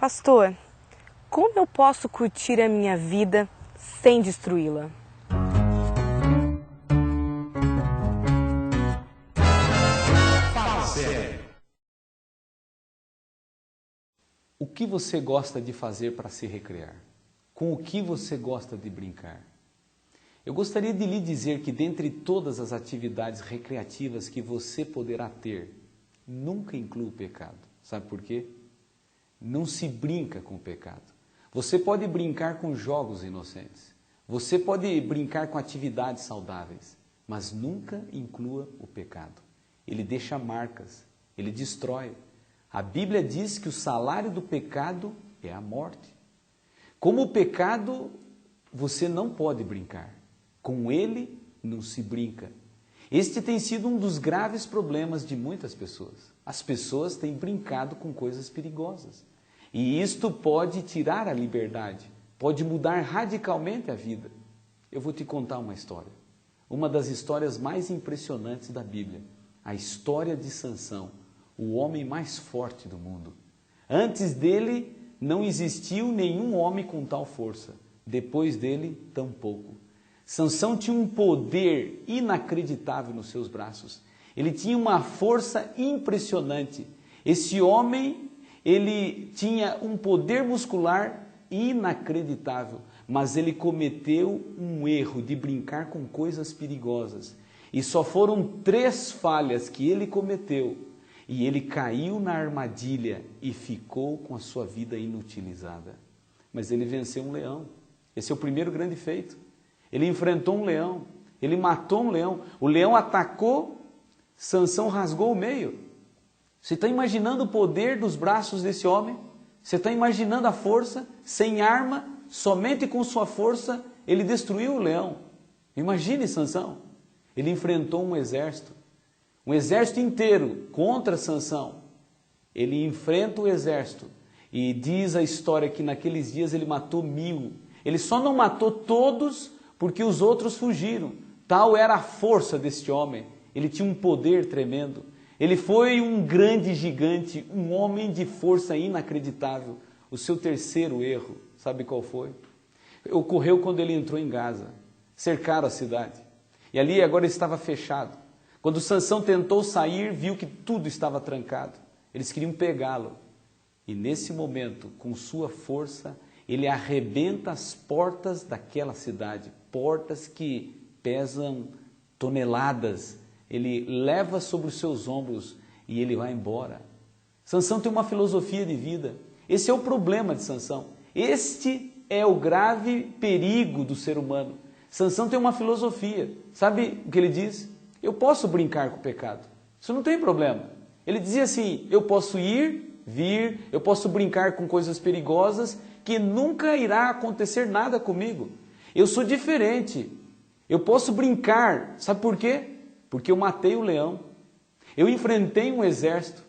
Pastor, como eu posso curtir a minha vida sem destruí-la? O que você gosta de fazer para se recrear? Com o que você gosta de brincar? Eu gostaria de lhe dizer que dentre todas as atividades recreativas que você poderá ter, nunca inclua o pecado. Sabe por quê? Não se brinca com o pecado. Você pode brincar com jogos inocentes. Você pode brincar com atividades saudáveis, mas nunca inclua o pecado. Ele deixa marcas, ele destrói. A Bíblia diz que o salário do pecado é a morte. Como o pecado, você não pode brincar. Com ele, não se brinca. Este tem sido um dos graves problemas de muitas pessoas. As pessoas têm brincado com coisas perigosas. E isto pode tirar a liberdade, pode mudar radicalmente a vida. Eu vou te contar uma história. Uma das histórias mais impressionantes da Bíblia. A história de Sansão, o homem mais forte do mundo. Antes dele, não existiu nenhum homem com tal força. Depois dele, tampouco. Sansão tinha um poder inacreditável nos seus braços. Ele tinha uma força impressionante. Esse homem, ele tinha um poder muscular inacreditável, mas ele cometeu um erro de brincar com coisas perigosas. E só foram 3 falhas que ele cometeu. E ele caiu na armadilha e ficou com a sua vida inutilizada. Mas ele venceu um leão. Esse é o primeiro grande feito. Ele enfrentou um leão, ele matou um leão. O leão atacou, Sansão rasgou o meio. Você está imaginando o poder dos braços desse homem? Você está imaginando a força? Sem arma, somente com sua força, ele destruiu o leão. Imagine Sansão. Ele enfrentou um exército inteiro contra Sansão. Ele enfrenta o exército e diz a história que naqueles dias ele matou 1000. Ele só não matou todos porque os outros fugiram. Tal era a força deste homem. Ele tinha um poder tremendo. Ele foi um grande gigante, um homem de força inacreditável. O seu terceiro erro, sabe qual foi? Ocorreu quando ele entrou em Gaza. Cercaram a cidade. E ali agora estava fechado. Quando Sansão tentou sair, viu que tudo estava trancado. Eles queriam pegá-lo. E nesse momento, com sua força, ele arrebenta as portas daquela cidade. Portas que pesam toneladas. Ele leva sobre os seus ombros e ele vai embora. Sansão tem uma filosofia de vida. Esse é o problema de Sansão. Este é o grave perigo do ser humano. Sansão tem uma filosofia. Sabe o que ele diz? Eu posso brincar com o pecado. Isso não tem problema. Ele dizia assim, eu posso ir, vir, eu posso brincar com coisas perigosas que nunca irá acontecer nada comigo. Eu sou diferente. Eu posso brincar. Sabe por quê? Porque eu matei o leão. Eu enfrentei um exército.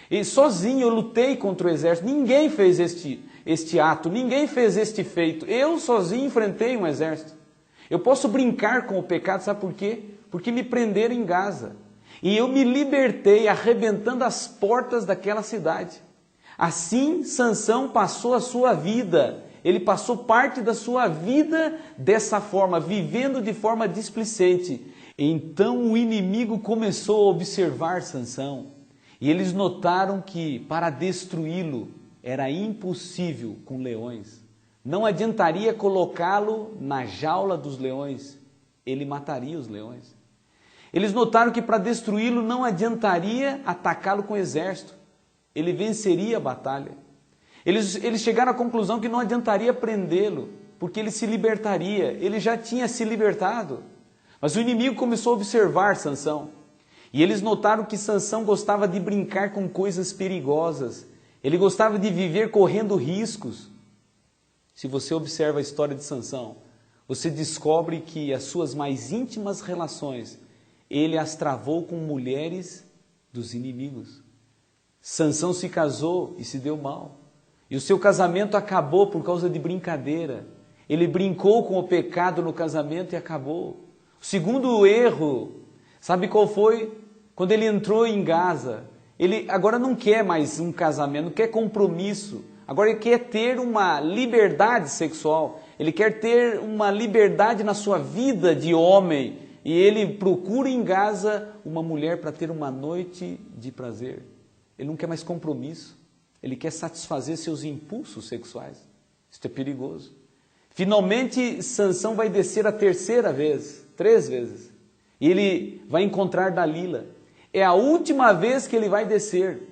E sozinho eu lutei contra o exército. Ninguém fez este ato. Ninguém fez este feito. Eu sozinho enfrentei um exército. Eu posso brincar com o pecado. Sabe por quê? Porque me prenderam em Gaza. E eu me libertei arrebentando as portas daquela cidade. Assim, Sansão passou a sua vida. Ele passou parte da sua vida dessa forma, vivendo de forma displicente. Então o inimigo começou a observar Sansão. E eles notaram que para destruí-lo era impossível com leões. Não adiantaria colocá-lo na jaula dos leões. Ele mataria os leões. Eles notaram que para destruí-lo não adiantaria atacá-lo com exército. Ele venceria a batalha. Eles chegaram à conclusão que não adiantaria prendê-lo, porque ele se libertaria. Ele já tinha se libertado. Mas o inimigo começou a observar Sansão. E eles notaram que Sansão gostava de brincar com coisas perigosas. Ele gostava de viver correndo riscos. Se você observa a história de Sansão, você descobre que as suas mais íntimas relações, ele as travou com mulheres dos inimigos. Sansão se casou e se deu mal. E o seu casamento acabou por causa de brincadeira. Ele brincou com o pecado no casamento e acabou. O segundo erro, sabe qual foi? Quando ele entrou em Gaza, ele agora não quer mais um casamento, não quer compromisso, Agora ele quer ter uma liberdade sexual, ele quer ter uma liberdade na sua vida de homem. E ele procura em Gaza uma mulher para ter uma noite de prazer. Ele não quer mais compromisso, ele quer satisfazer seus impulsos sexuais. Isso é perigoso. Finalmente, Sansão vai descer a terceira vez, 3 vezes. E ele vai encontrar Dalila. É a última vez que ele vai descer.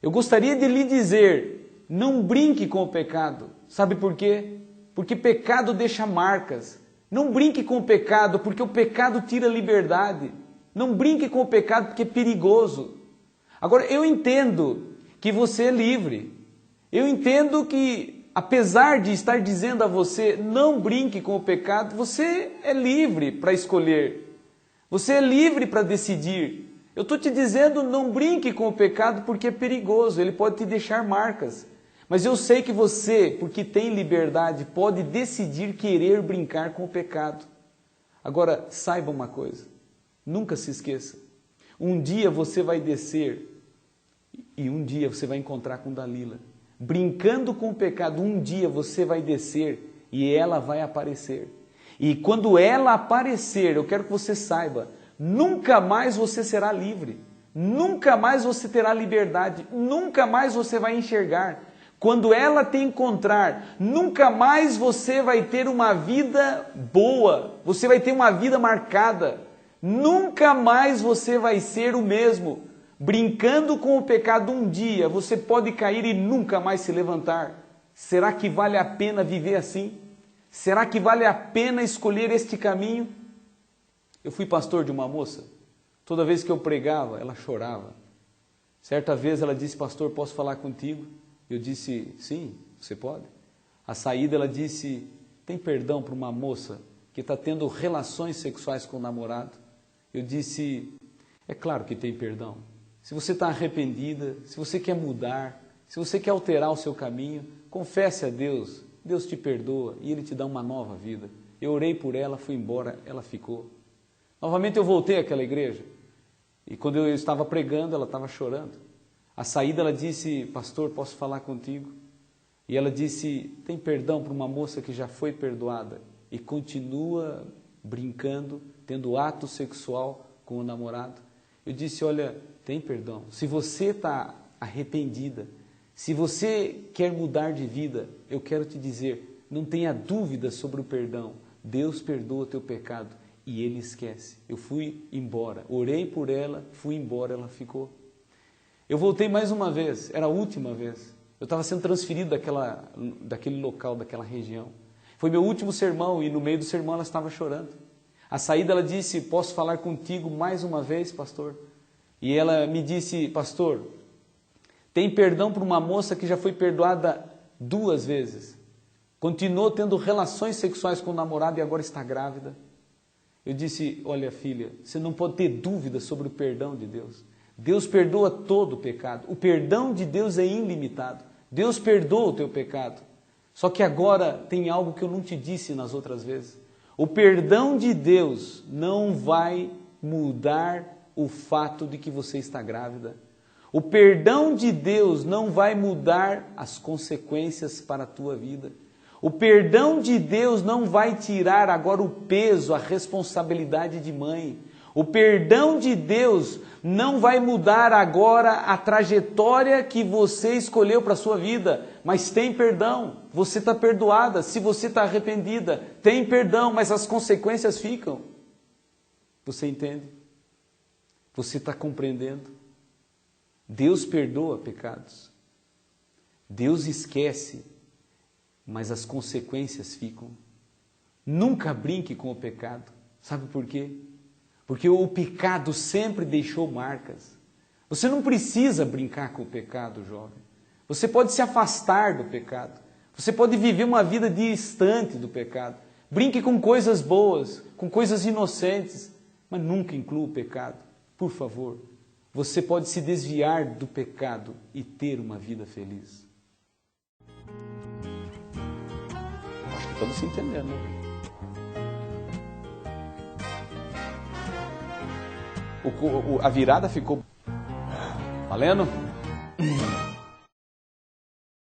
Eu gostaria de lhe dizer, não brinque com o pecado. Sabe por quê? Porque pecado deixa marcas. Não brinque com o pecado, porque o pecado tira liberdade. Não brinque com o pecado, porque é perigoso. Agora, eu entendo que você é livre. Eu entendo que, apesar de estar dizendo a você, não brinque com o pecado, você é livre para escolher. Você é livre para decidir. Eu estou te dizendo, não brinque com o pecado, porque é perigoso, ele pode te deixar marcas. Mas eu sei que você, porque tem liberdade, pode decidir querer brincar com o pecado. Agora, saiba uma coisa, nunca se esqueça. Um dia você vai descer e um dia você vai encontrar com Dalila. Brincando com o pecado, um dia você vai descer e ela vai aparecer. E quando ela aparecer, eu quero que você saiba, nunca mais você será livre. Nunca mais você terá liberdade. Nunca mais você vai enxergar. Quando ela te encontrar, nunca mais você vai ter uma vida boa, você vai ter uma vida marcada, nunca mais você vai ser o mesmo. Brincando com o pecado um dia, você pode cair e nunca mais se levantar. Será que vale a pena viver assim? Será que vale a pena escolher este caminho? Eu fui pastor de uma moça, toda vez que eu pregava, ela chorava. Certa vez ela disse, pastor, posso falar contigo? Eu disse, sim, você pode. A saída ela disse, tem perdão para uma moça que está tendo relações sexuais com o namorado? Eu disse, é claro que tem perdão. Se você está arrependida, se você quer mudar, se você quer alterar o seu caminho, confesse a Deus, Deus te perdoa e Ele te dá uma nova vida. Eu orei por ela, fui embora, ela ficou. Novamente eu voltei àquela igreja e quando eu estava pregando, ela estava chorando. A saída ela disse, pastor, posso falar contigo? E ela disse, tem perdão para uma moça que já foi perdoada e continua brincando, tendo ato sexual com o namorado? Eu disse, olha, tem perdão. Se você está arrependida, se você quer mudar de vida, eu quero te dizer, não tenha dúvida sobre o perdão. Deus perdoa o teu pecado e Ele esquece. Eu fui embora, orei por ela, fui embora, ela ficou. Eu voltei mais uma vez, era a última vez. Eu estava sendo transferido daquele local, daquela região. Foi meu último sermão e no meio do sermão ela estava chorando. A saída ela disse, posso falar contigo mais uma vez, pastor? E ela me disse, pastor, tem perdão para uma moça que já foi perdoada 2 vezes. Continuou tendo relações sexuais com o namorado e agora está grávida. Eu disse, olha filha, você não pode ter dúvida sobre o perdão de Deus. Deus perdoa todo o pecado. O perdão de Deus é ilimitado. Deus perdoa o teu pecado. Só que agora tem algo que eu não te disse nas outras vezes. O perdão de Deus não vai mudar o fato de que você está grávida. O perdão de Deus não vai mudar as consequências para a tua vida. O perdão de Deus não vai tirar agora o peso, a responsabilidade de mãe. O perdão de Deus não vai mudar agora a trajetória que você escolheu para a sua vida, mas tem perdão, você está perdoada. Se você está arrependida, tem perdão, mas as consequências ficam. Você entende? Você está compreendendo? Deus perdoa pecados, Deus esquece, mas as consequências ficam. Nunca brinque com o pecado, sabe por quê? Porque o pecado sempre deixou marcas. Você não precisa brincar com o pecado, jovem. Você pode se afastar do pecado. Você pode viver uma vida distante do pecado. Brinque com coisas boas, com coisas inocentes, mas nunca inclua o pecado. Por favor, você pode se desviar do pecado e ter uma vida feliz. Acho que estamos se entendendo, né? A virada ficou valendo?